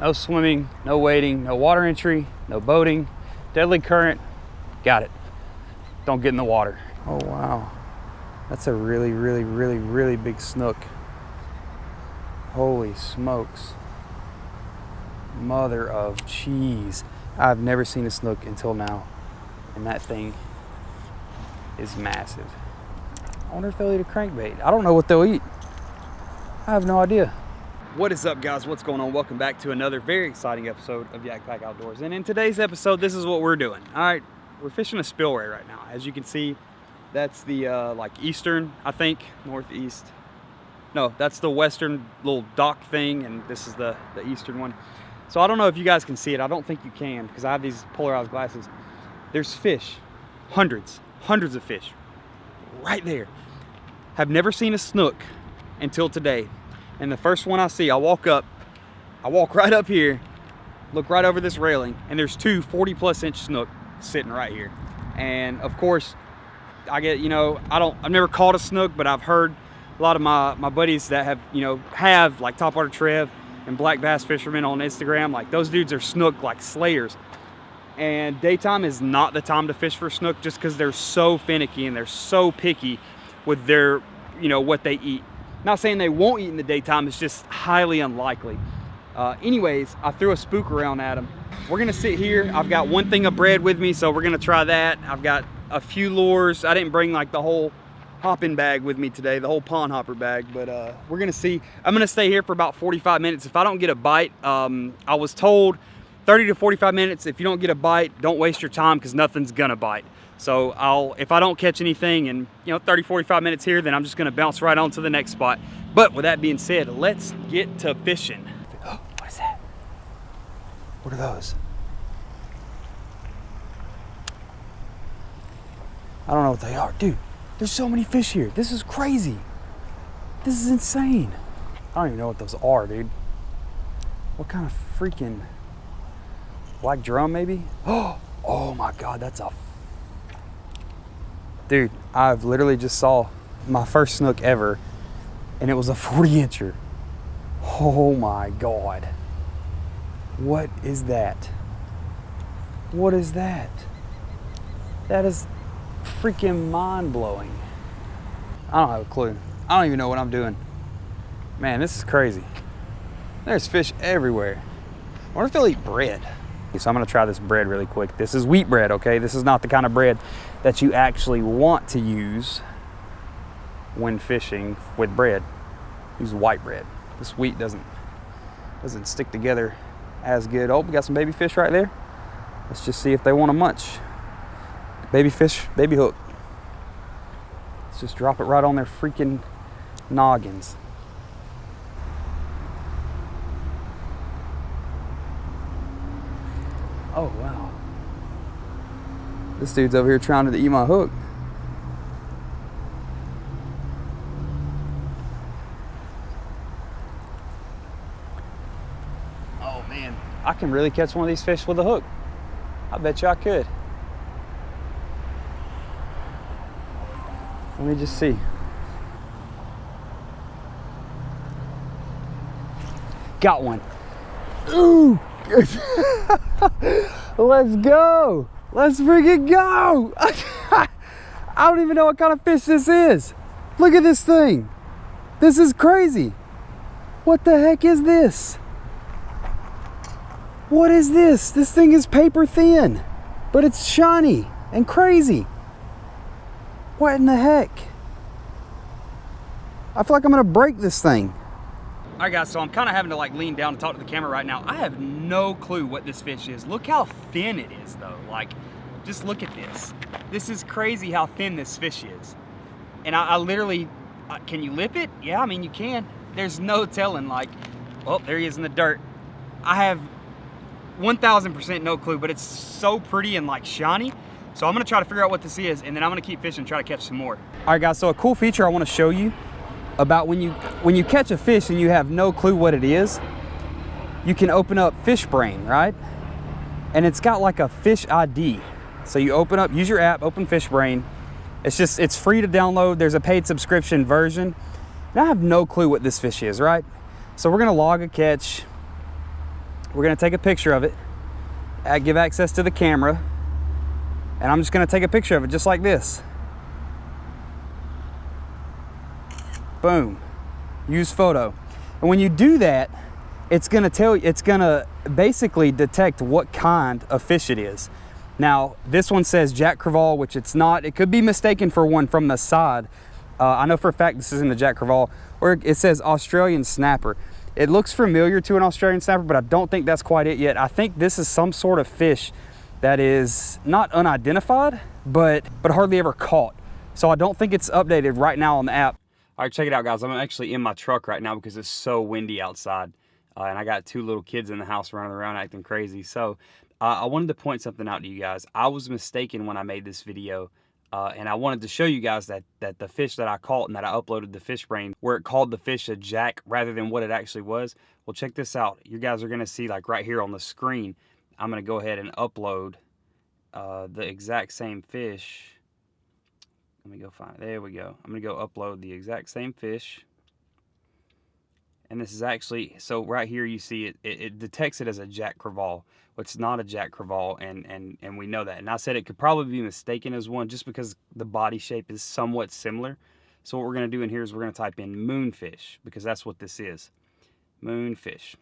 No swimming, no wading, no water entry, no boating, deadly current. Got it. Don't get in the water. Oh wow, that's a really big snook. Holy smokes. Mother of cheese. I've never seen a snook until now, and that thing is massive. I wonder if they'll eat a crankbait. I don't know what they'll eat. I have no idea. What is up, guys? What's going on? Welcome back to another very exciting episode of Yak Pack Outdoors. And in today's episode, this is what we're doing. All right, we're fishing a spillway right now. As you can see, that's the like eastern, I think, northeast. No, that's the western little dock thing, and this is the eastern one. So I don't know if you guys can see it. I don't think you can because I have these polarized glasses. There's fish, hundreds of fish right there. Have never seen a snook until today. And the first one I see, I walk right up here, look right over this railing, and there's two 40+ inch snook sitting right here. And of course, I get, I've never caught a snook, but I've heard a lot of my buddies that have like Topwater Trev and black bass fishermen on Instagram, like those dudes are snook like slayers. And daytime is not the time to fish for snook just because they're so finicky and they're so picky with their, what they eat. Not saying they won't eat in the daytime, it's just highly unlikely. Anyways, I threw a spook around at them. We're gonna sit here. I've got one thing of bread with me, so we're gonna try that. I've got a few lures. I didn't bring like the whole hopping bag with me today, the whole pond hopper bag, but we're gonna see. I'm gonna stay here for about 45 minutes. If I don't get a bite, I was told 30 to 45 minutes. If you don't get a bite, don't waste your time because nothing's gonna bite. So if I don't catch anything in 30, 45 minutes here, then I'm just gonna bounce right on to the next spot. But with that being said, let's get to fishing. Oh, what is that? What are those? I don't know what they are. Dude, there's so many fish here. This is crazy. This is insane. I don't even know what those are, dude. What kind of freaking black drum maybe? Oh my God, that's a dude, I've literally just saw my first snook ever, and it was a 40-incher. Oh my God. What is that? What is that? That is freaking mind-blowing. I don't have a clue. I don't even know what I'm doing. Man, this is crazy. There's fish everywhere. I wonder if they'll eat bread. So I'm gonna try this bread really quick. This is wheat bread, okay? This is not the kind of bread that you actually want to use when fishing with bread. Use white bread. This wheat doesn't stick together as good. Oh, we got some baby fish right there. Let's just see if they want to munch. Baby fish, baby hook. Let's just drop it right on their freaking noggins. Oh, wow. This dude's over here trying to eat my hook. Oh, man. I can really catch one of these fish with a hook. I bet you I could. Let me just see. Got one. Ooh! Let's go. Let's freaking go. I don't even know what kind of fish this is. Look at this thing. This is crazy. What the heck is this? What is this? This thing is paper thin, but it's shiny and crazy. What in the heck? I feel like I'm gonna break this thing. All right, guys, so I'm kind of having to like lean down and talk to the camera right now. I have no clue what this fish is. Look how thin it is though. Like, just look at this. This is crazy how thin this fish is. And I literally, can you lip it? Yeah, I mean, you can. There's no telling, like, oh, there he is in the dirt. I have 1000% no clue, but it's so pretty and like shiny. So I'm gonna try to figure out what this is, and then I'm gonna keep fishing and try to catch some more. All right, guys, so a cool feature I wanna show you about when you catch a fish and you have no clue what it is, you can open up FishBrain, right? And it's got like a fish ID. So you open up, use your app, open FishBrain. It's free to download. There's a paid subscription version. And I have no clue what this fish is, right? So we're gonna log a catch. We're gonna take a picture of it, give access to the camera, and I'm just gonna take a picture of it just like this. Boom, use photo. And when you do that, it's gonna basically detect what kind of fish it is. Now, this one says Jack Crevalle, which it's not. It could be mistaken for one from the side. I know for a fact this isn't a Jack Crevalle, or it says Australian snapper. It looks familiar to an Australian snapper, but I don't think that's quite it yet. I think this is some sort of fish that is not unidentified, but hardly ever caught. So I don't think it's updated right now on the app. All right, check it out, guys. I'm actually in my truck right now because it's so windy outside. And I got 2 little kids in the house running around acting crazy. So I wanted to point something out to you guys. I was mistaken when I made this video. And I wanted to show you guys that the fish that I caught and that I uploaded to FishBrain, where it called the fish a jack rather than what it actually was. Well, check this out. You guys are going to see, like right here on the screen, I'm going to go ahead and upload the exact same fish. Let me go find it. There we go. I'm going to go upload the exact same fish. And this is actually, so right here you see it detects it as a Jack Crevalle. Well, it's not a Jack Crevalle, and we know that. And I said it could probably be mistaken as one just because the body shape is somewhat similar. So what we're going to do in here is we're going to type in moonfish, because that's what this is. Moonfish.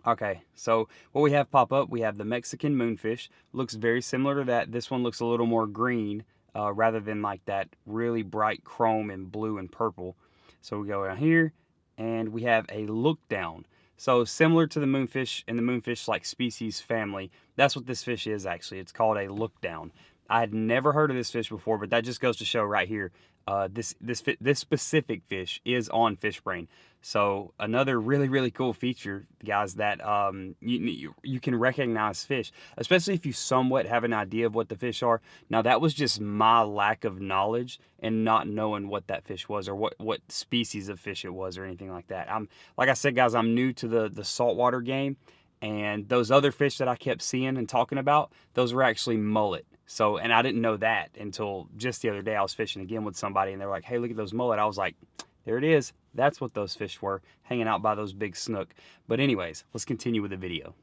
Okay, so what we have pop up, we have the Mexican moonfish. Looks very similar to that. This one looks a little more green rather than like that really bright chrome and blue and purple. So we go down here, and we have a look down. So similar to the moonfish and the moonfish like species family, that's what this fish is actually. It's called a look down. I had never heard of this fish before, but that just goes to show right here, this specific fish is on FishBrain. So another really cool feature, guys, that you can recognize fish, especially if you somewhat have an idea of what the fish are. Now that was just my lack of knowledge and not knowing what that fish was or what species of fish it was or anything like that. Like I said, guys, I'm new to the saltwater game, and those other fish that I kept seeing and talking about, those were actually mullet. So, and I didn't know that until just the other day. I was fishing again with somebody, and they're like, hey, look at those mullet. I was like, there it is. That's what those fish were, hanging out by those big snook. But anyways, let's continue with the video.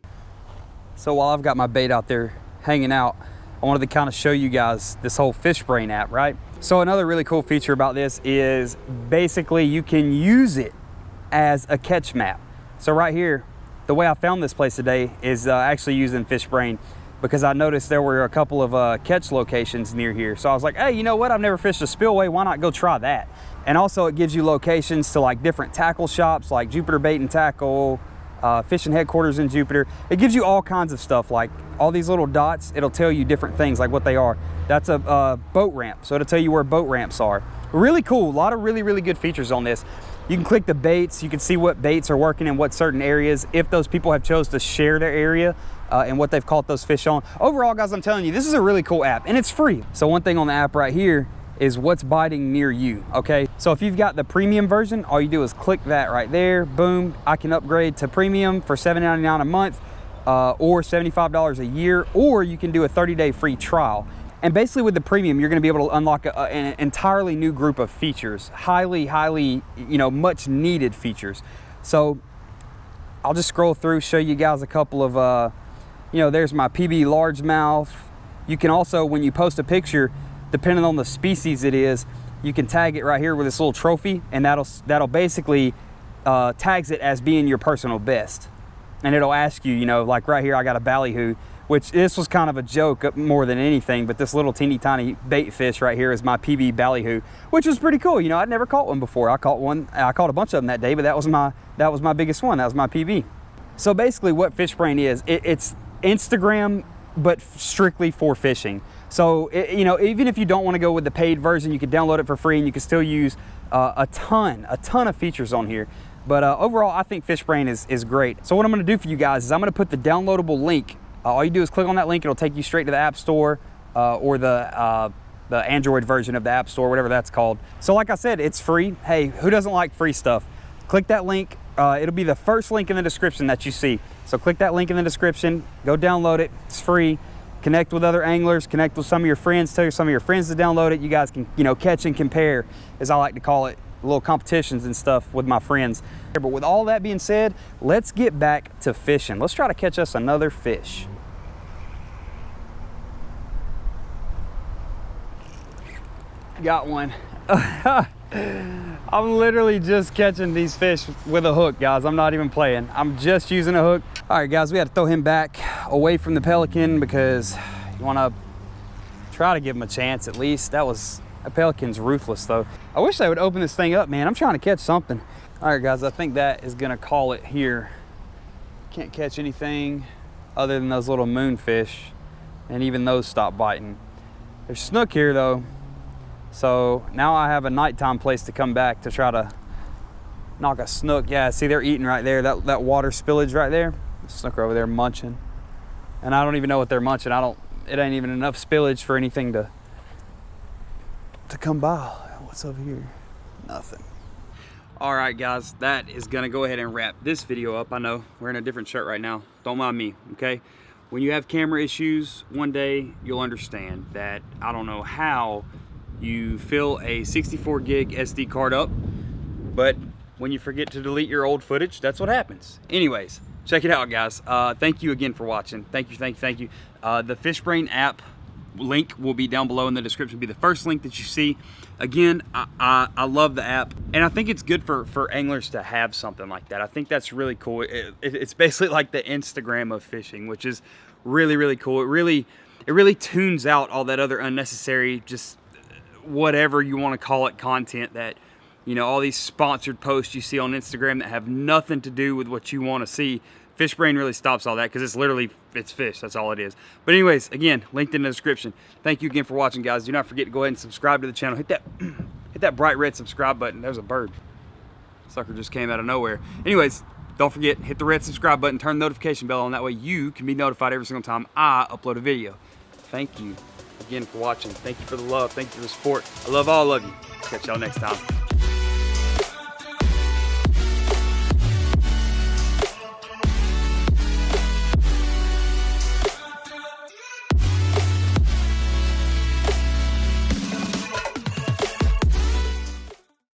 So while I've got my bait out there hanging out, I wanted to kind of show you guys this whole FishBrain app, right? So another really cool feature about this is basically you can use it as a catch map. So right here, the way I found this place today is actually using FishBrain, because I noticed there were a couple of catch locations near here. So I was like, hey, you know what? I've never fished a spillway. Why not go try that? And also it gives you locations to like different tackle shops, like Jupiter Bait and Tackle, fishing headquarters in Jupiter. It gives you all kinds of stuff, like all these little dots. It'll tell you different things, like what they are. That's a boat ramp. So it'll tell you where boat ramps are. Really cool. A lot of really good features on this. You can click the baits. You can see what baits are working in what certain areas, if those people have chose to share their area and what they've caught those fish on. Overall, guys, I'm telling you, this is a really cool app, and it's free. So one thing on the app right here is what's biting near you, okay? So if you've got the premium version, all you do is click that right there, boom. I can upgrade to premium for $7.99 a month or $75 a year, or you can do a 30-day free trial. And basically with the premium, you're gonna be able to unlock an entirely new group of features, highly, you know, much needed features. So I'll just scroll through, show you guys a couple of, you know, there's my PB largemouth. You can also, when you post a picture, depending on the species it is, you can tag it right here with this little trophy, and that'll basically tags it as being your personal best. And it'll ask you, you know, like right here, I got a ballyhoo, which this was kind of a joke more than anything, but this little teeny tiny bait fish right here is my PB ballyhoo, which was pretty cool. You know, I'd never caught one before. I caught a bunch of them that day, but that was my biggest one. That was my PB. So basically what FishBrain is, it's Instagram, but strictly for fishing. So, you know, even if you don't want to go with the paid version, you can download it for free, and you can still use a ton of features on here. But overall, I think FishBrain is great. So what I'm going to do for you guys is I'm going to put the downloadable link. All you do is click on that link. It'll take you straight to the App Store or the Android version of the App Store, whatever that's called. So like I said, it's free. Hey, who doesn't like free stuff? Click that link. It'll be the first link in the description that you see. So click that link in the description, go download it. It's free. Connect with other anglers, connect with some of your friends, tell some of your friends to download it. You guys can, you know, catch and compare, as I like to call it, little competitions and stuff with my friends. But with all that being said, let's get back to fishing. Let's try to catch us another fish. Got one. I'm literally just catching these fish with a hook, guys. I'm not even playing. I'm just using a hook. All right, guys, we had to throw him back away from the pelican because you want to try to give him a chance at least. That pelican's ruthless though. I wish they would open this thing up, man. I'm trying to catch something. All right, guys, I think that is gonna call it here. Can't catch anything other than those little moonfish, and even those stopped biting. There's snook here though. So now I have a nighttime place to come back to try to knock a snook. Yeah, see, they're eating right there. That water spillage right there. The snook are over there munching. And I don't even know what they're munching. It ain't even enough spillage for anything to come by. What's over here? Nothing. All right, guys, that is gonna go ahead and wrap this video up. I know we're in a different shirt right now. Don't mind me, okay? When you have camera issues, one day you'll understand that I don't know how you fill a 64 gig SD card up, but when you forget to delete your old footage, that's what happens. Anyways, check it out, guys. Thank you again for watching. Thank you. The FishBrain app link will be down below in the description. It'll be the first link that you see. Again, I love the app, and I think it's good for anglers to have something like that. I think that's really cool. It's basically like the Instagram of fishing, which is really, really cool. It really tunes out all that other unnecessary, just whatever you want to call it, content that, you know, all these sponsored posts you see on Instagram that have nothing to do with what you want to see. FishBrain really stops all that because it's fish. That's all it is. But anyways, again, linked in the description. Thank you again for watching, guys. Do not forget to go ahead and subscribe to the channel. Hit that bright red subscribe button. There's a bird. Sucker just came out of nowhere. Anyways, don't forget, hit the red subscribe button, turn the notification bell on. That way you can be notified every single time I upload a video. Thank you again for watching. Thank you for the love. Thank you for the support. I love all of you. Catch y'all next time.